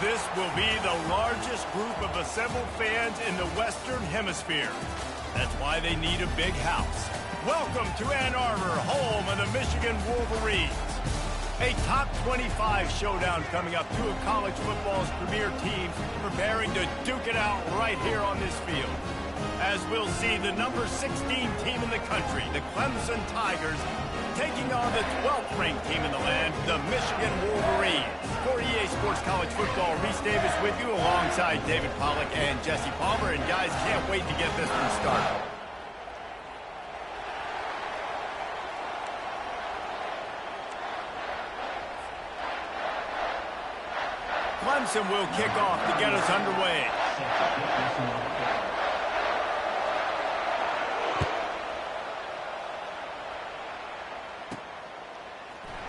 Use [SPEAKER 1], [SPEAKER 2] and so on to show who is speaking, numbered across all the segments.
[SPEAKER 1] This will be the largest group of assembled fans in the Western Hemisphere. That's why they need a big house. Welcome to Ann Arbor, home of the Michigan Wolverines. A top 25 showdown coming up. Two of college football's premier teams preparing to duke it out right here on this field. As we'll see, the number 16 team in the country, the Clemson Tigers, taking on the 12th ranked team in the land, the Michigan Wolverines. For EA Sports College Football, Reese Davis with you alongside David Pollack and Jesse Palmer. And guys, can't wait to get this one started. Clemson will kick off to get us underway.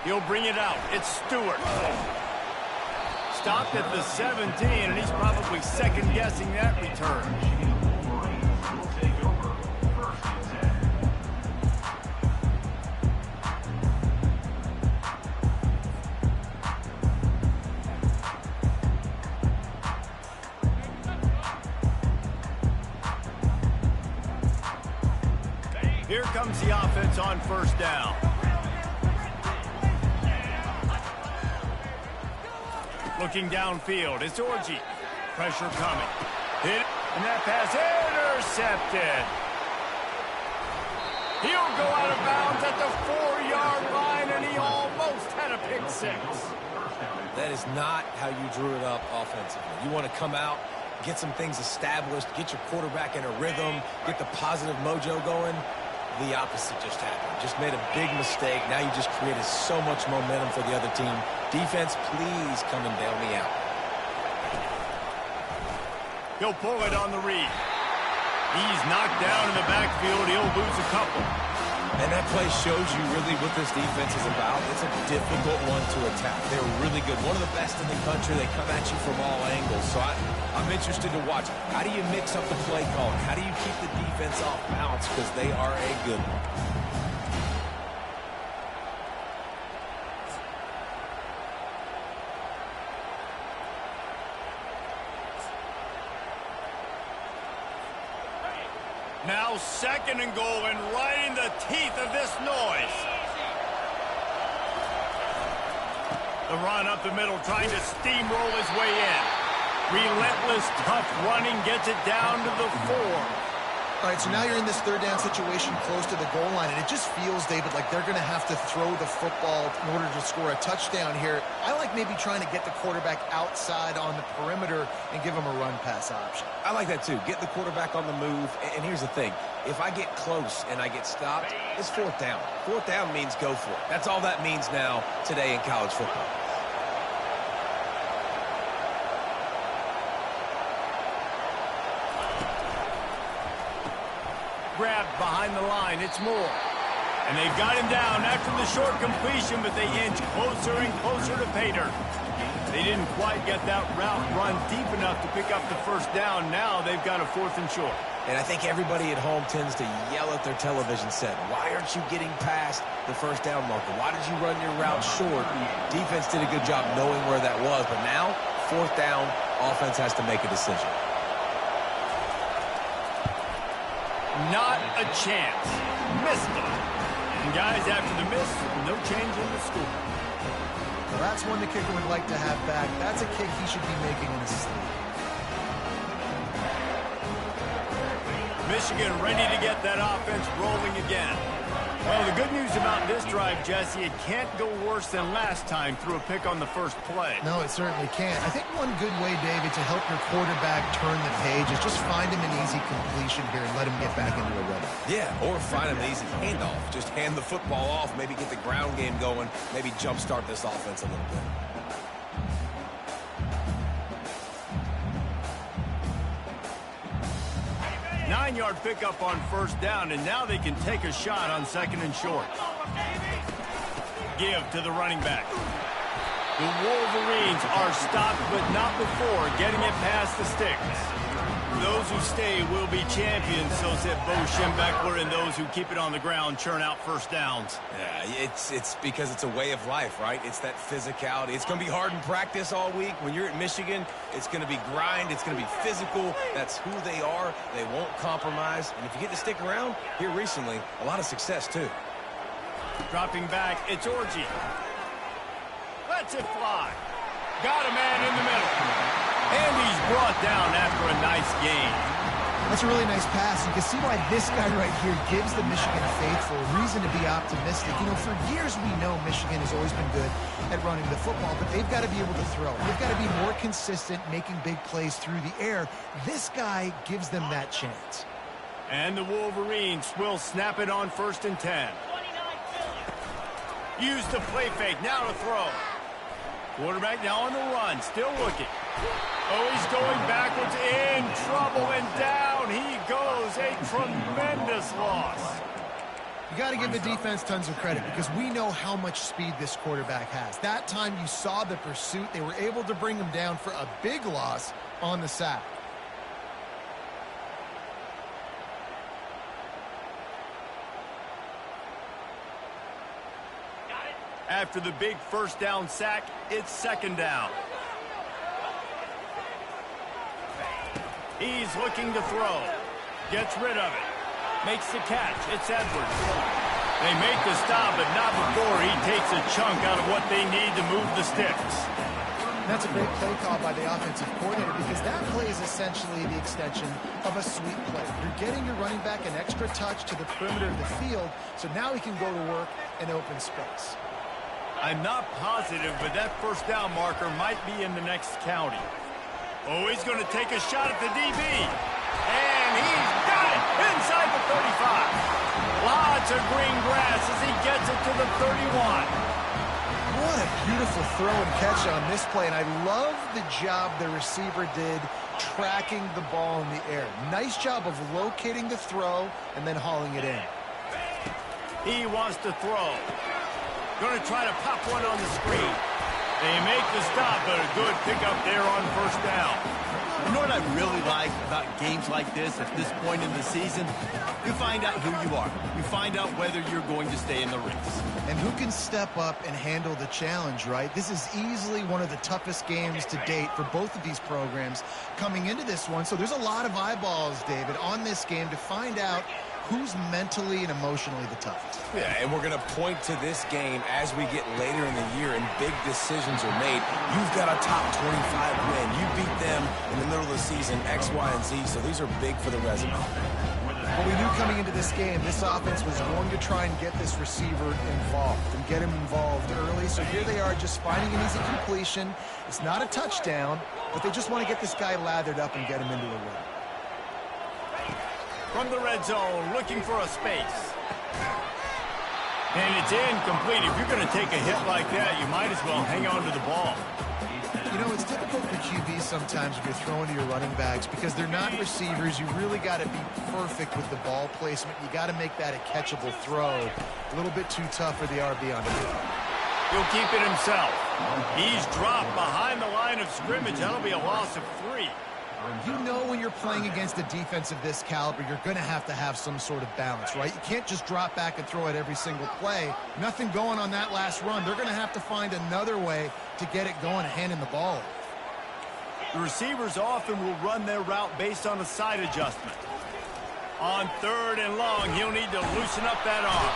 [SPEAKER 1] He'll bring it out. It's Stewart. Stopped at the 17, and he's probably second-guessing that return. Here comes the offense on first down. Looking downfield, it's Orji. Pressure coming. Hit, and that pass intercepted. He'll go out of bounds at the 4-yard line, and he almost had a pick six.
[SPEAKER 2] That is not how you drew it up offensively. You want to come out, get some things established, get your quarterback in a rhythm, get the positive mojo going. The opposite just happened. Just made a big mistake. Now you just created so much momentum for the other team. Defense, please come and bail me out.
[SPEAKER 1] He'll pull it on the read. He's knocked down in the backfield. He'll lose a couple.
[SPEAKER 2] And that play shows you really what this defense is about. It's a difficult one to attack. They're really good. One of the best in the country. They come at you from all angles. So I'm interested to watch. How do you mix up the play calling? How do you keep the defense off balance? Because they are a good one.
[SPEAKER 1] Now second and goal, and right in the teeth of this noise. The run up the middle, trying to steamroll his way in. Relentless, tough running, gets it down to the 4.
[SPEAKER 3] All right, so now you're in this third down situation close to the goal line, and it just feels, David, like they're going to have to throw the football in order to score a touchdown here. I like maybe trying to get the quarterback outside on the perimeter and give him a run-pass option.
[SPEAKER 2] I like that, too. Get the quarterback on the move. And here's the thing. If I get close and I get stopped, it's fourth down. Fourth down means go for it. That's all that means now today in college football.
[SPEAKER 1] Grabbed behind the line, it's Moore. And they've got him down after the short completion, but they inch closer and closer to pay dirt. They didn't quite get that route run deep enough to pick up the first down. Now they've got a 4th and short.
[SPEAKER 2] And I think everybody at home tends to yell at their television set, why aren't you getting past the first down marker? Why did you run your route short? Defense did a good job knowing where that was, but now, 4th down, offense has to make a decision.
[SPEAKER 1] Not a chance. Missed it. And guys, after the miss, no change in the score.
[SPEAKER 3] Well, that's one the kicker would like to have back. That's a kick he should be making in his sleep.
[SPEAKER 1] Michigan ready to get that offense rolling again. Well, the good news about this drive, Jesse, it can't go worse than last time through a pick on the first play.
[SPEAKER 3] No, it certainly can't. I think one good way, David, to help your quarterback turn the page is just find him an easy completion here and let him get back into a rhythm.
[SPEAKER 2] Yeah, or find him an easy handoff. Just hand the football off, maybe get the ground game going, maybe jumpstart this offense a little bit.
[SPEAKER 1] Nine-yard pickup on first down, and now they can take a shot on 2nd and short. Give to the running back. The Wolverines are stopped, but not before getting it past the sticks. Those who stay will be champions, so said Bo Schembechler, and those who keep it on the ground churn out first downs.
[SPEAKER 2] Yeah, it's because it's a way of life, right? It's that physicality. It's going to be hard in practice all week. When you're at Michigan, it's going to be grind. It's going to be physical. That's who they are. They won't compromise. And if you get to stick around, here recently, a lot of success, too.
[SPEAKER 1] Dropping back, it's Orji. Lets it fly. Got a man in the middle. And he's brought down after a nice gain.
[SPEAKER 3] That's a really nice pass. You can see why this guy right here gives the Michigan faithful reason to be optimistic. You know, for years we know Michigan has always been good at running the football, but they've got to be able to throw. They've got to be more consistent, making big plays through the air. This guy gives them that chance.
[SPEAKER 1] And the Wolverines will snap it on 1st and 10. Use the play fake, now to throw. Quarterback now on the run, still looking. Oh, he's going backwards, in trouble, and down he goes. A tremendous loss.
[SPEAKER 3] You got to give the defense tons of credit because we know how much speed this quarterback has. That time you saw the pursuit. They were able to bring him down for a big loss on the sack.
[SPEAKER 1] After the big first down sack, it's 2nd down. He's looking to throw. Gets rid of it. Makes the catch. It's Edwards. They make the stop, but not before he takes a chunk out of what they need to move the sticks.
[SPEAKER 3] That's a great play call by the offensive coordinator because that play is essentially the extension of a sweep play. You're getting your running back an extra touch to the perimeter of the field, so now he can go to work in open space.
[SPEAKER 1] I'm not positive, but that first down marker might be in the next county. Oh, he's going to take a shot at the DB. And he's got it inside the 35. Lots of green grass as he gets it to the 31.
[SPEAKER 3] What a beautiful throw and catch on this play, and I love the job the receiver did tracking the ball in the air. Nice job of locating the throw and then hauling it in.
[SPEAKER 1] He wants to throw. Going to try to pop one on the screen. They make the stop, but a good pickup there on 1st down.
[SPEAKER 4] You know what I really like about games like this at this point in the season? You find out who you are. You find out whether you're going to stay in the race.
[SPEAKER 3] And who can step up and handle the challenge, right? This is easily one of the toughest games to date for both of these programs coming into this one. So there's a lot of eyeballs, David, on this game to find out who's mentally and emotionally the toughest.
[SPEAKER 2] Yeah, and we're going to point to this game as we get later in the year and big decisions are made. You've got a top 25 win. You beat them in the middle of the season, X, Y, and Z, so these are big for the resume.
[SPEAKER 3] Well, we knew coming into this game, this offense was going to try and get this receiver involved and get him involved early. So here they are just finding an easy completion. It's not a touchdown, but they just want to get this guy lathered up and get him into a run.
[SPEAKER 1] From the red zone, looking for a space. And it's incomplete. If you're going to take a hit like that, you might as well hang on to the ball.
[SPEAKER 3] You know, it's difficult for QBs sometimes if you're throwing to your running backs because they're not receivers. You really got to be perfect with the ball placement. You got to make that a catchable throw. A little bit too tough for the RB on the field.
[SPEAKER 1] He'll keep it himself. He's dropped behind the line of scrimmage. That'll be a loss of 3.
[SPEAKER 3] You know when you're playing against a defense of this caliber, you're going to have some sort of balance, right? You can't just drop back and throw it every single play. Nothing going on that last run. They're going to have to find another way to get it going and handing the ball.
[SPEAKER 1] The receivers often will run their route based on a side adjustment. On 3rd and long, he'll need to loosen up that arm.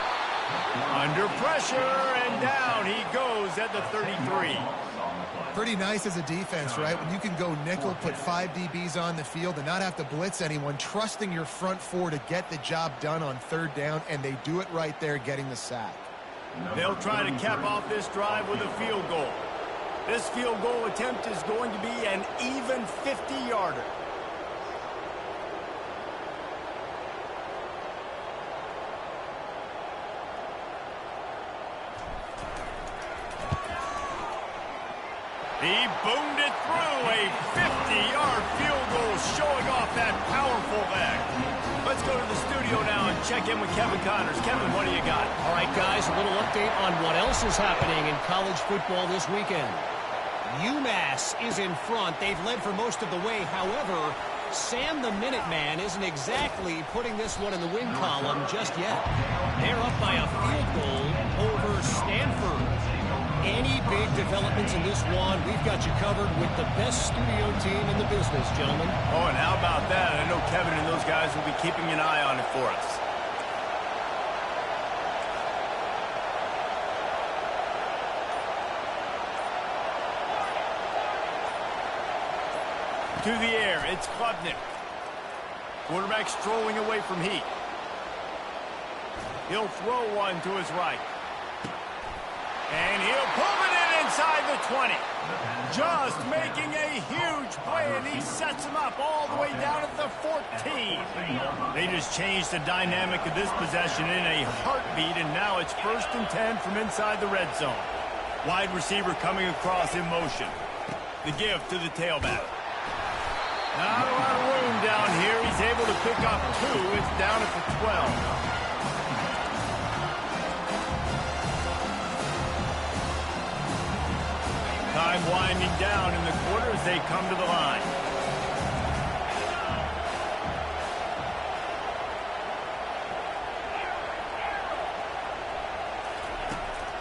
[SPEAKER 1] Under pressure, and down he goes at the 33.
[SPEAKER 3] Pretty nice as a defense, right? When you can go nickel, put 5 DBs on the field and not have to blitz anyone, trusting your front 4 to get the job done on 3rd down, and they do it right there, getting the sack.
[SPEAKER 1] They'll try to cap off this drive with a field goal. This field goal attempt is going to be an even 50-yarder. He boomed it through, a 50-yard field goal showing off that powerful leg. Let's go to the studio now and check in with Kevin Connors. Kevin, what do you got?
[SPEAKER 5] All right, guys, a little update on what else is happening in college football this weekend. UMass is in front. They've led for most of the way. However, Sam the Minuteman isn't exactly putting this one in the win column just yet. They're up by a field goal over Stanford. Any big developments in this one, we've got you covered with the best studio team in the business, gentlemen.
[SPEAKER 1] Oh, and how about that? I know Kevin and those guys will be keeping an eye on it for us. To the air, it's Klubnik. Quarterback strolling away from Heat. He'll throw one to his right. And he'll pull it in inside the 20. Just making a huge play, and he sets him up all the way down at the 14. They just changed the dynamic of this possession in a heartbeat, and now it's 1st and 10 from inside the red zone. Wide receiver coming across in motion. The give to the tailback. Not a lot of room down here. He's able to pick up 2. It's down at the 12. Time winding down in the quarter as they come to the line.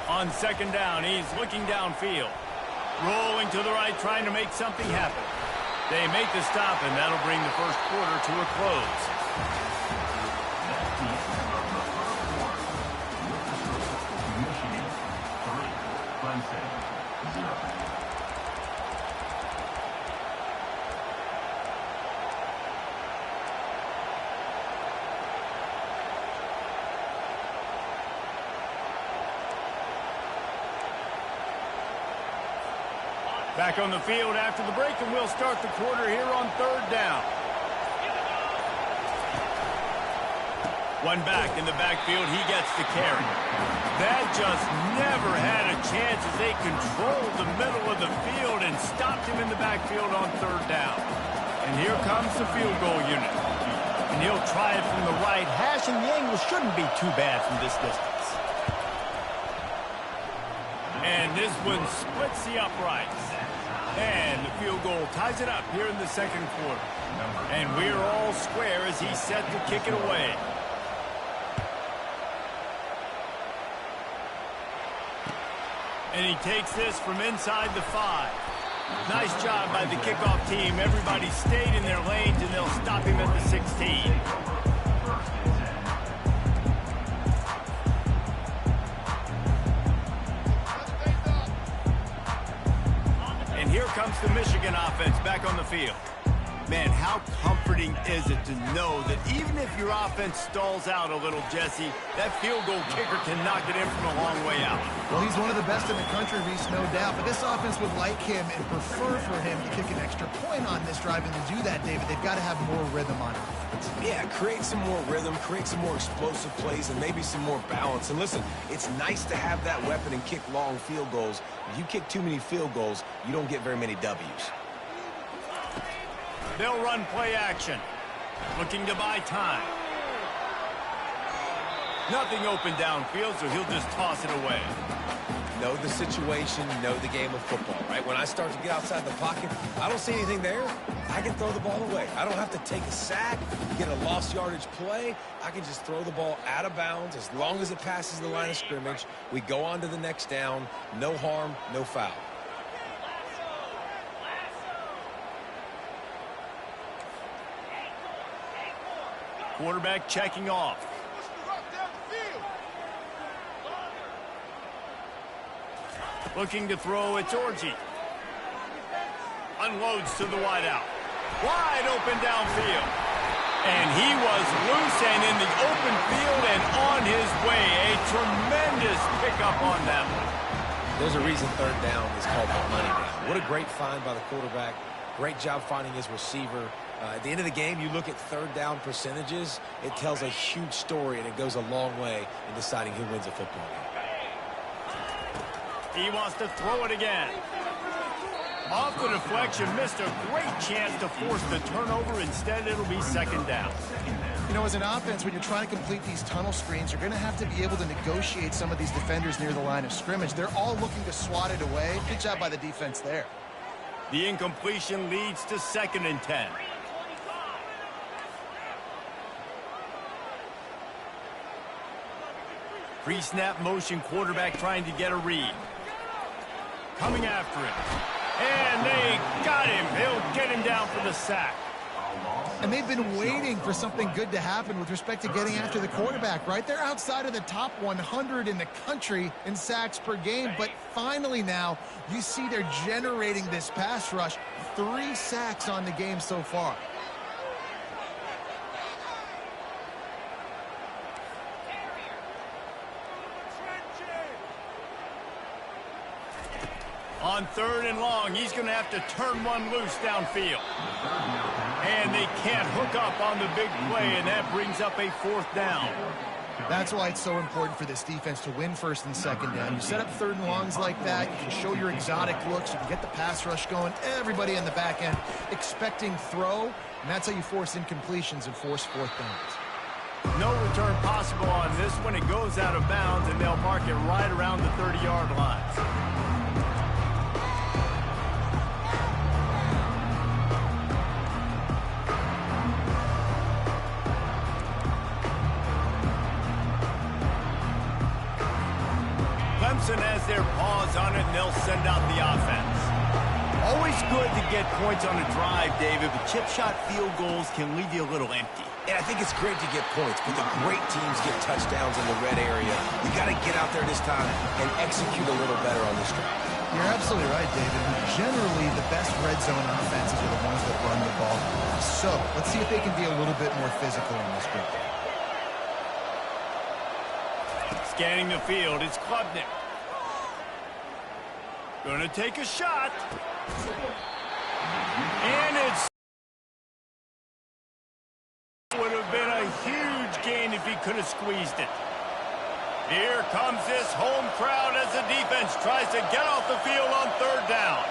[SPEAKER 1] On 2nd down, he's looking downfield. Rolling to the right, trying to make something happen. They make the stop, and that'll bring the first quarter to a close. Back on the field after the break, and we'll start the quarter here on 3rd down. One back in the backfield. He gets the carry. That just never had a chance as they controlled the middle of the field and stopped him in the backfield on 3rd down. And here comes the field goal unit. And he'll try it from the right hash, and the angle shouldn't be too bad from this distance. And this one splits the uprights. And the field goal ties it up here in the 2nd quarter. And we're all square as he's set to kick it away. And he takes this from inside the 5. Nice job by the kickoff team. Everybody stayed in their lanes, and they'll stop him at the 16. Here comes the Michigan offense back on the field. Man, how comforting is it to know that even if your offense stalls out a little, Jesse, that field goal kicker can knock it in from a long way out.
[SPEAKER 3] Well, he's one of the best in the country, Reese, no doubt. But this offense would like him and prefer for him to kick an extra point on this drive. And to do that, David, they've got to have more rhythm on it.
[SPEAKER 2] Yeah, create some more rhythm, create some more explosive plays, and maybe some more balance. And listen, it's nice to have that weapon and kick long field goals. If you kick too many field goals, you don't get very many W's.
[SPEAKER 1] They'll run play action. Looking to buy time. Nothing open downfield, so he'll just toss it away.
[SPEAKER 2] Know the situation, know the game of football, right? When I start to get outside the pocket, I don't see anything there. I can throw the ball away. I don't have to take a sack, get a lost yardage play. I can just throw the ball out of bounds as long as it passes the line of scrimmage. We go on to the next down. No harm, no foul.
[SPEAKER 1] Quarterback checking off. Looking to throw, it's Orji. Unloads to the wideout. Wide open downfield. And he was loose and in the open field and on his way. A tremendous pickup on that one.
[SPEAKER 2] There's a reason 3rd down is called the money down. What a great find by the quarterback. Great job finding his receiver. At the end of the game, you look at 3rd down percentages. It tells a huge story, and it goes a long way in deciding who wins a football game.
[SPEAKER 1] He wants to throw it again. Off the deflection, missed a great chance to force the turnover. Instead, it'll be 2nd down.
[SPEAKER 3] You know, as an offense, when you're trying to complete these tunnel screens, you're going to have to be able to negotiate some of these defenders near the line of scrimmage. They're all looking to swat it away. Good job by the defense there.
[SPEAKER 1] The incompletion leads to 2nd and 10.
[SPEAKER 4] Pre-snap motion quarterback trying to get a read.
[SPEAKER 1] Coming after him. And they got him. He'll get him down for the sack.
[SPEAKER 3] And they've been waiting for something good to happen with respect to getting after the quarterback, right? They're outside of the top 100 in the country in sacks per game, but finally now you see they're generating this pass rush. 3 sacks on the game so far.
[SPEAKER 1] On 3rd and long, he's going to have to turn one loose downfield. And they can't hook up on the big play, and that brings up a 4th down.
[SPEAKER 3] That's why it's so important for this defense to win 1st and 2nd down. You set up 3rd and longs like that, you can show your exotic looks, you can get the pass rush going, everybody in the back end expecting throw, and that's how you force incompletions and force 4th downs.
[SPEAKER 1] No return possible on this one. It goes out of bounds, and they'll mark it right around the 30-yard line. Clemson has their paws on it, and they'll send out the offense.
[SPEAKER 4] Always good to get points on a drive, David, but chip shot field goals can leave you a little empty.
[SPEAKER 2] And I think it's great to get points, but the great teams get touchdowns in the red area. You got to get out there this time and execute a little better on this drive.
[SPEAKER 3] You're absolutely right, David. Generally, the best red zone offenses are the ones that run the ball. So, let's see if they can be a little bit more physical in this group.
[SPEAKER 1] Scanning the field, it's Klubnik. Gonna take a shot. And it's would have been a huge gain if he could have squeezed it. Here comes this home crowd as the defense tries to get off the field on 3rd down.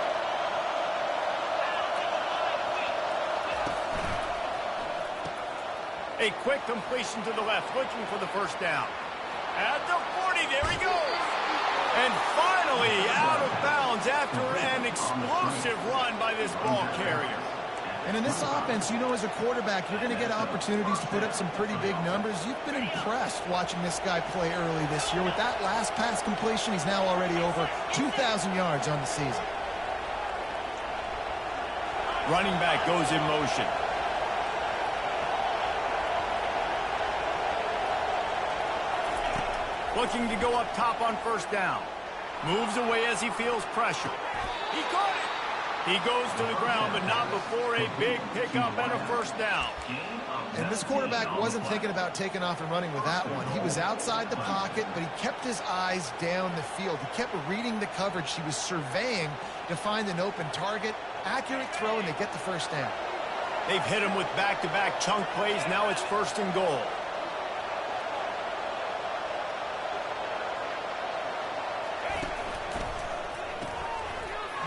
[SPEAKER 1] A quick completion to the left, looking for the 1st down. At the 40, there he goes. And finally out of bounds after an explosive run by this ball carrier.
[SPEAKER 3] And in this offense, you know, as a quarterback, you're going to get opportunities to put up some pretty big numbers. You've been impressed watching this guy play early this year. With that last pass completion, he's now already over 2,000 yards on the season.
[SPEAKER 1] Running back goes in motion. Looking to go up top on 1st down. Moves away as he feels pressure. He caught it. He goes to the ground, but not before a big pickup and a 1st down.
[SPEAKER 3] And this quarterback wasn't thinking about taking off and running with that one. He was outside the pocket, but he kept his eyes down the field. He kept reading the coverage. He was surveying to find an open target. Accurate throw, and they get the 1st down.
[SPEAKER 1] They've hit him with back-to-back chunk plays. Now it's 1st and goal.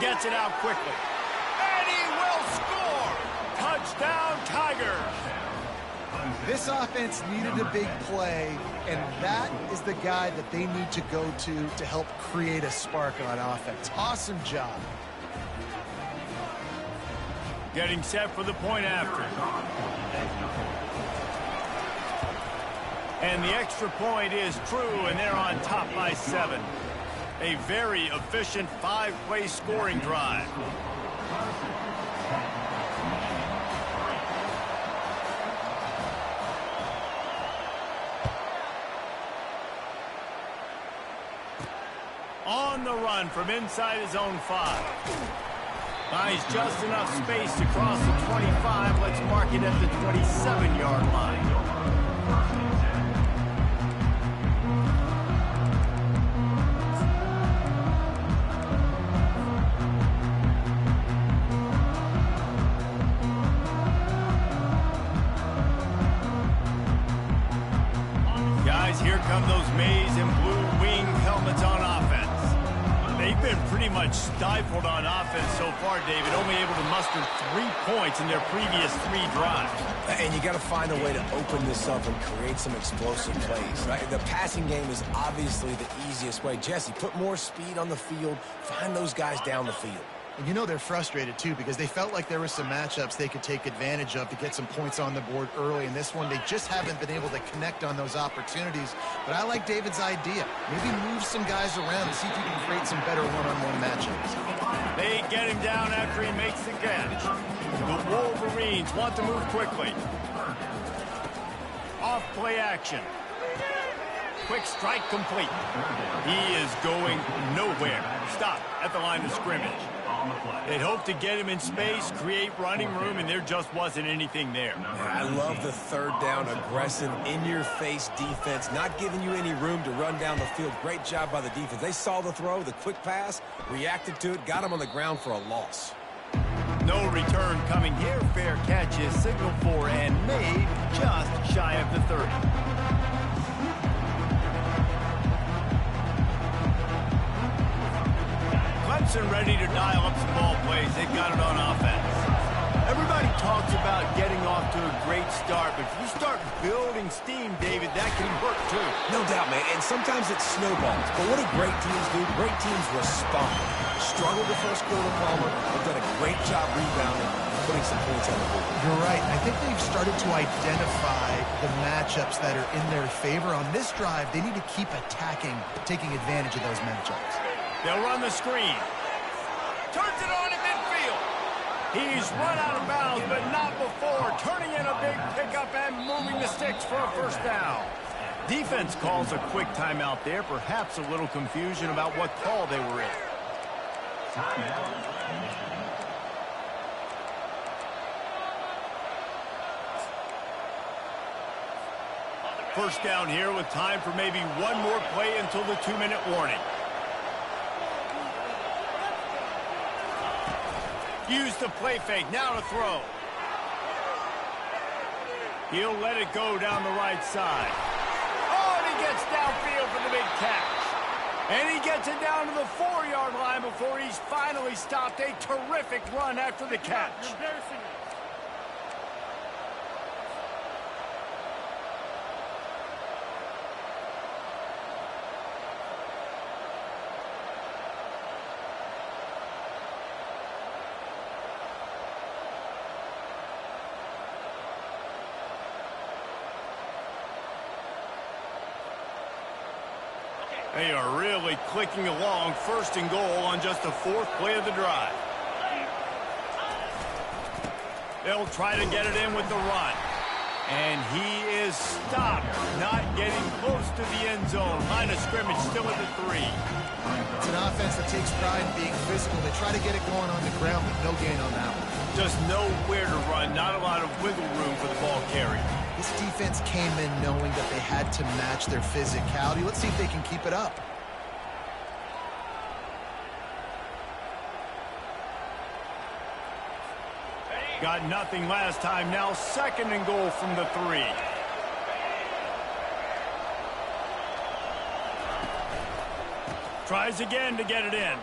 [SPEAKER 1] Gets it out quickly. And he will score! Touchdown, Tigers!
[SPEAKER 3] This offense needed a big play, and that is the guy that they need to go to help create a spark on offense. Awesome job.
[SPEAKER 1] Getting set for the point after. And the extra point is true, and they're on top by 7. A very efficient 5-play scoring drive. On the run from inside his own 5. Finds just enough space to cross the 25. Let's mark it at the 27-yard line. Here come those maize and blue wing helmets on offense. They've been pretty much stifled on offense so far, David, only able to muster 3 points in their previous 3 drives.
[SPEAKER 2] And you got to find a way to open this up and create some explosive plays, right? The passing game is obviously the easiest way. Jesse, put more speed on the field. Find those guys down the field.
[SPEAKER 3] And you know they're frustrated, too, because they felt like there were some matchups they could take advantage of to get some points on the board early. In this one, they just haven't been able to connect on those opportunities. But I like David's idea. Maybe move some guys around and see if you can create some better one-on-one matchups.
[SPEAKER 1] They get him down after he makes the catch. The Wolverines want to move quickly. Off play action. Quick strike complete. He is going nowhere. Stop at the line of scrimmage. They'd hoped to get him in space, create running room, and there just wasn't anything there.
[SPEAKER 2] I love the third down, aggressive, in-your-face defense, not giving you any room to run down the field. Great job by the defense. They saw the throw, the quick pass, reacted to it, got him on the ground for a loss.
[SPEAKER 1] No return coming here. Fair catch is signaled for and made just shy of the 30. Clemson ready to dial up some ball plays. They've got it on offense. Everybody talks about getting off to a great start, but if you start building steam, David, that can work too.
[SPEAKER 2] No doubt, man, and sometimes it snowballs. But what do great teams do? Great teams respond. Struggled the first quarter, Palmer, but done a great job rebounding, putting some points on the board.
[SPEAKER 3] You're right. I think they've started to identify the matchups that are in their favor. On this drive, they need to keep attacking, taking advantage of those matchups.
[SPEAKER 1] They'll run the screen. Turns it on in midfield. He's run out of bounds, but not before. Turning in a big pickup and moving the sticks for a first down. Defense calls a quick timeout there. Perhaps a little confusion about what call they were in. First down here with time for maybe one more play until the 2-minute warning. Use the play fake. Now to throw. He'll let it go down the right side. Oh, and he gets downfield for the big catch. And he gets it down to the 4-yard line before he's finally stopped. A terrific run after the catch. They are really clicking along. First and goal on just the 4th play of the drive. They'll try to get it in with the run. And he is stopped, not getting close to the end zone. Line of scrimmage still at the 3.
[SPEAKER 3] It's an offense that takes pride in being physical. They try to get it going on the ground, but no gain on that one.
[SPEAKER 1] Just nowhere to run. Not a lot of wiggle room for the ball carrier.
[SPEAKER 3] This defense came in knowing that they had to match their physicality. Let's see if they can keep it up.
[SPEAKER 1] Got nothing last time. Now 2nd and goal from the 3. Tries again to get it in.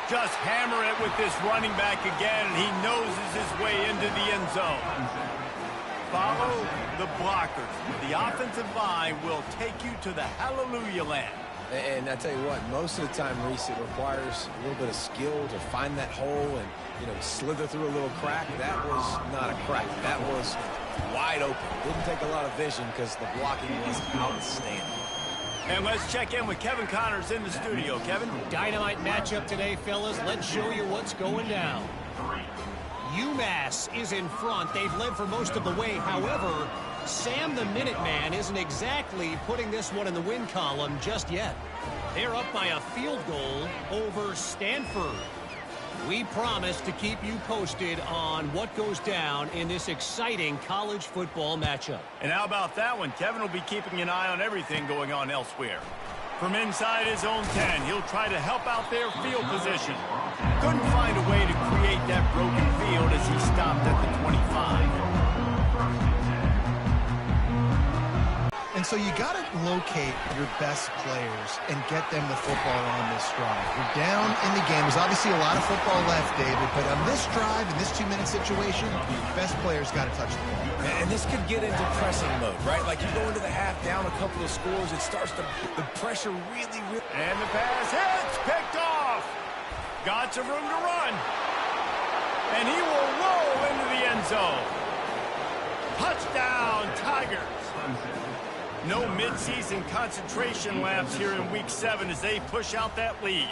[SPEAKER 1] Just hammer it with this running back again, and he noses his way into the end zone. Follow the blockers. The offensive line will take you to the hallelujah land.
[SPEAKER 2] And I tell you what, most of the time, Reese, it requires a little bit of skill to find that hole and, slither through a little crack. That was not a crack. That was wide open. Didn't take a lot of vision because the blocking was outstanding.
[SPEAKER 1] And let's check in with Kevin Connors in the studio. Kevin?
[SPEAKER 5] Dynamite matchup today, fellas. Let's show you what's going down. UMass is in front. They've led for most of the way. However, Sam the Minuteman isn't exactly putting this one in the win column just yet. They're up by a field goal over Stanford. We promise to keep you posted on what goes down in this exciting college football matchup.
[SPEAKER 1] And how about that one? Kevin will be keeping an eye on everything going on elsewhere. From inside his own 10, he'll try to help out their field position. Couldn't find a way to create that broken field as he stopped at the 25.
[SPEAKER 3] And so you got to locate your best players and get them the football on this drive. You're down in the game. There's obviously a lot of football left, David, but on this drive, in this 2-minute situation, best players got to touch the ball.
[SPEAKER 2] And this could get into pressing mode, right? Like you go into the half down a couple of scores, it starts to, the pressure really.
[SPEAKER 1] And the pass hits, picked off. Got some room to run. And he will roll into the end zone. Touchdown, Tigers. No midseason concentration laps here in Week 7 as they push out that lead.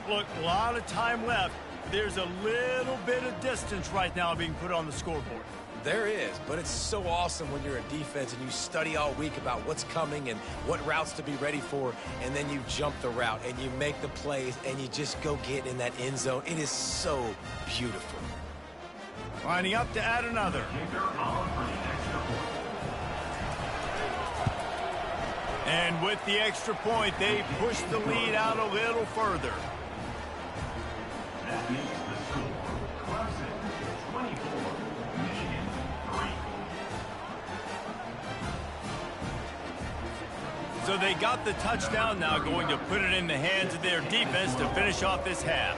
[SPEAKER 1] Look, a lot of time left. There's a little bit of distance right now being put on the scoreboard.
[SPEAKER 2] There is, but it's so awesome when you're a defense and you study all week about what's coming and what routes to be ready for, and then you jump the route and you make the plays and you just go get in that end zone. It is so beautiful.
[SPEAKER 1] Lining up to add another. And with the extra point, they push the lead out a little further.
[SPEAKER 6] That makes the score Clemson 24, Michigan 3.
[SPEAKER 1] So they got the touchdown, now going to put it in the hands of their defense to finish off this half.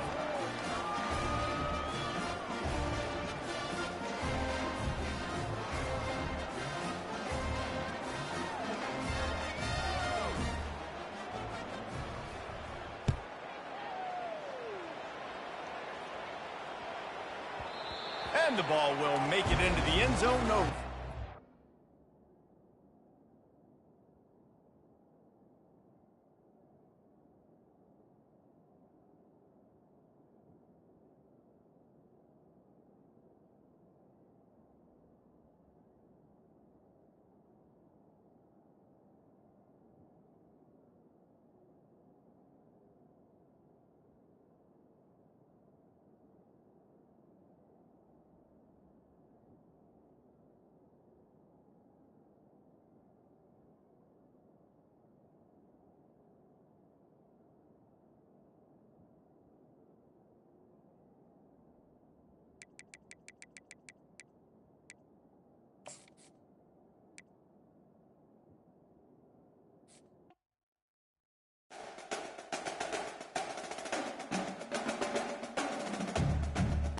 [SPEAKER 1] And the ball will make it into the end zone. No